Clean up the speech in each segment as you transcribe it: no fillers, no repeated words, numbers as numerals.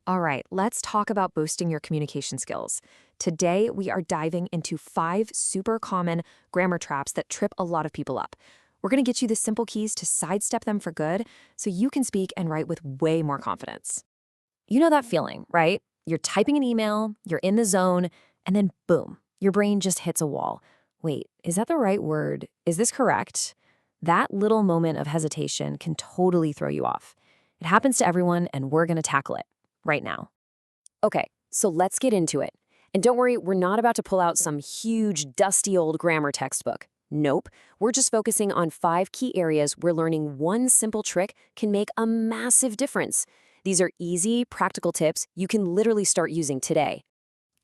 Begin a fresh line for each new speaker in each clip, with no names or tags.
All right, let's talk about boosting your communication skills. Today, we are diving into 5 super common grammar traps that trip a lot of people up. We're going to get you the simple keys to sidestep them for good so you can speak and write with way more confidence. You know that feeling, right? You're typing an email, you're in the zone, and then boom, your brain just hits a wall. Wait, is that the right word? Is this correct? That little moment of hesitation can totally throw you off. It happens to everyone, and we're going to tackle it right now. Okay, so let's get into it. And don't worry, we're not about to pull out some huge, dusty old grammar textbook. Nope, we're just focusing on 5 key areas where learning one simple trick can make a massive difference. These are easy, practical tips you can literally start using today.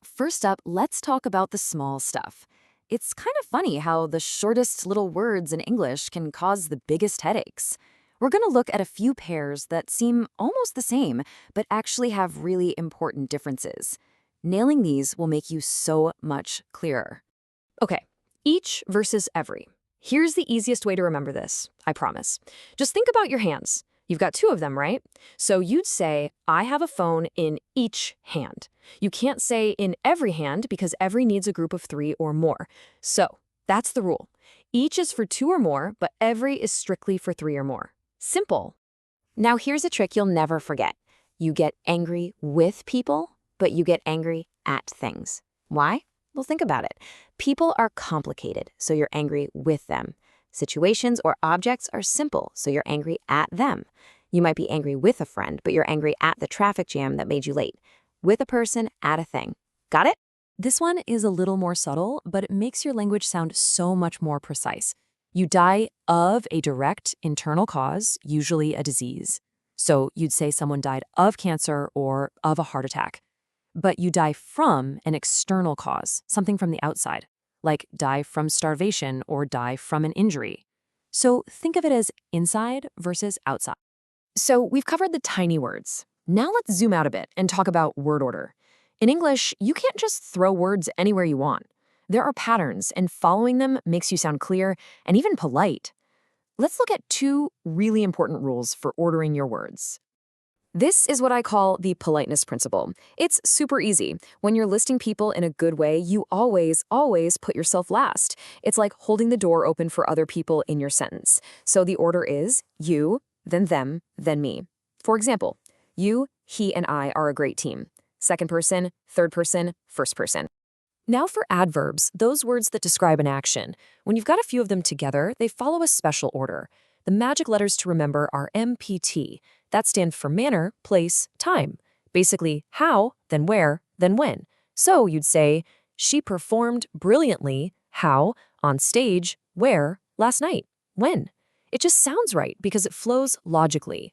First up, let's talk about the small stuff. It's kind of funny how the shortest little words in English can cause the biggest headaches. We're going to look at a few pairs that seem almost the same, but actually have really important differences. Nailing these will make you so much clearer. Okay, each versus every. Here's the easiest way to remember this, I promise. Just think about your hands. You've got 2 of them, right? So you'd say, I have a phone in each hand. You can't say in every hand because every needs a group of 3 or more. So that's the rule. Each is for 2 or more, but every is strictly for 3 or more. Simple. Now here's a trick you'll never forget. You get angry with people, but you get angry at things. Why? Well, think about it. People are complicated, so you're angry with them. Situations or objects are simple, so you're angry at them. You might be angry with a friend, but you're angry at the traffic jam that made you late. With a person, at a thing. Got it? This one is a little more subtle, but it makes your language sound so much more precise. You die of a direct internal cause, usually a disease. So you'd say someone died of cancer or of a heart attack. But you die from an external cause, something from the outside, like die from starvation or die from an injury. So think of it as inside versus outside. So we've covered the tiny words. Now let's zoom out a bit and talk about word order. In English, you can't just throw words anywhere you want. There are patterns, and following them makes you sound clear and even polite. Let's look at 2 really important rules for ordering your words. This is what I call the politeness principle. It's super easy. When you're listing people in a good way, you always put yourself last. It's like holding the door open for other people in your sentence. So the order is you, then them, then me. For example, you, he, and I are a great team. Second person, third person, first person. Now for adverbs, those words that describe an action. When you've got a few of them together, they follow a special order. The magic letters to remember are MPT. That stands for manner, place, time. Basically, how, then where, then when. So you'd say, she performed brilliantly, how, on stage, where, last night, when. It just sounds right because it flows logically.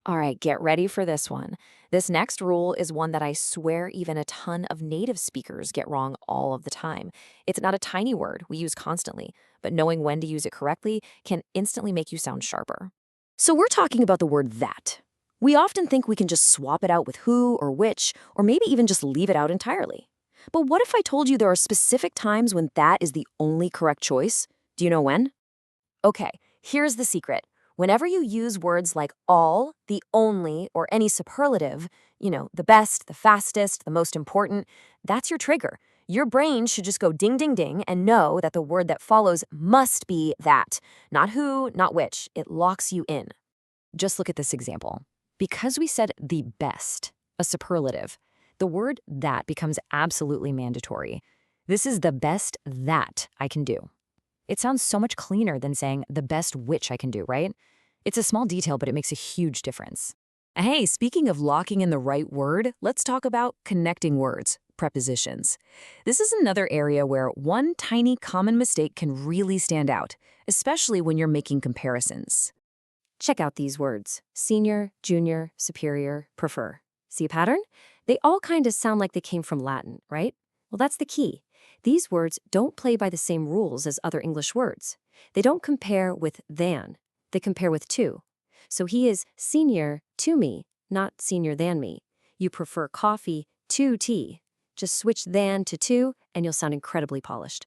All right, get ready for this one. This next rule is one that I swear even a ton of native speakers get wrong all of the time. It's not a tiny word we use constantly, but knowing when to use it correctly can instantly make you sound sharper. So we're talking about the word that. We often think we can just swap it out with who or which, or maybe even just leave it out entirely. But what if I told you there are specific times when that is the only correct choice? Do you know when? Okay, here's the secret. Whenever you use words like all, the only, or any superlative, the best, the fastest, the most important, that's your trigger. Your brain should just go ding, ding, ding and know that the word that follows must be that. Not who, not which. It locks you in. Just look at this example. Because we said the best, a superlative, the word that becomes absolutely mandatory. This is the best that I can do. It sounds so much cleaner than saying the best which I can do, right? It's a small detail, but it makes a huge difference. Hey, speaking of locking in the right word, let's talk about connecting words, prepositions. This is another area where one tiny common mistake can really stand out, especially when you're making comparisons. Check out these words: senior, junior, superior, prefer. See a pattern? They all kind of sound like they came from Latin, right? Well, that's the key. These words don't play by the same rules as other English words. They don't compare with than. They compare with to. So he is senior to me, not senior than me. You prefer coffee to tea. Just switch than to to, and you'll sound incredibly polished.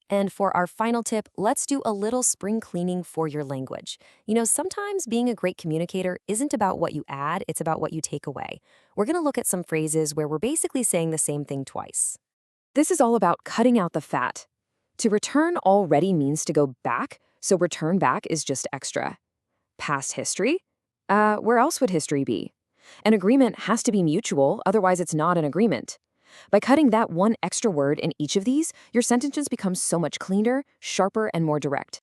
And for our final tip, let's do a little spring cleaning for your language. Sometimes being a great communicator isn't about what you add, it's about what you take away. We're going to look at some phrases where we're basically saying the same thing twice. This is all about cutting out the fat. To return already means to go back, so return back is just extra. Past history? Where else would history be? An agreement has to be mutual, otherwise it's not an agreement. By cutting that one extra word in each of these, your sentences become so much cleaner, sharper, and more direct.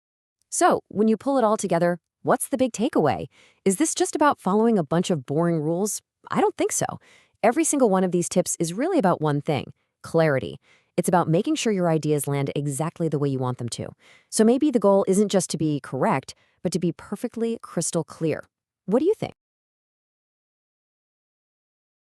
So, when you pull it all together, what's the big takeaway? Is this just about following a bunch of boring rules? I don't think so. Every single one of these tips is really about one thing: clarity. It's about making sure your ideas land exactly the way you want them to. So maybe the goal isn't just to be correct, but to be perfectly crystal clear. What do you think?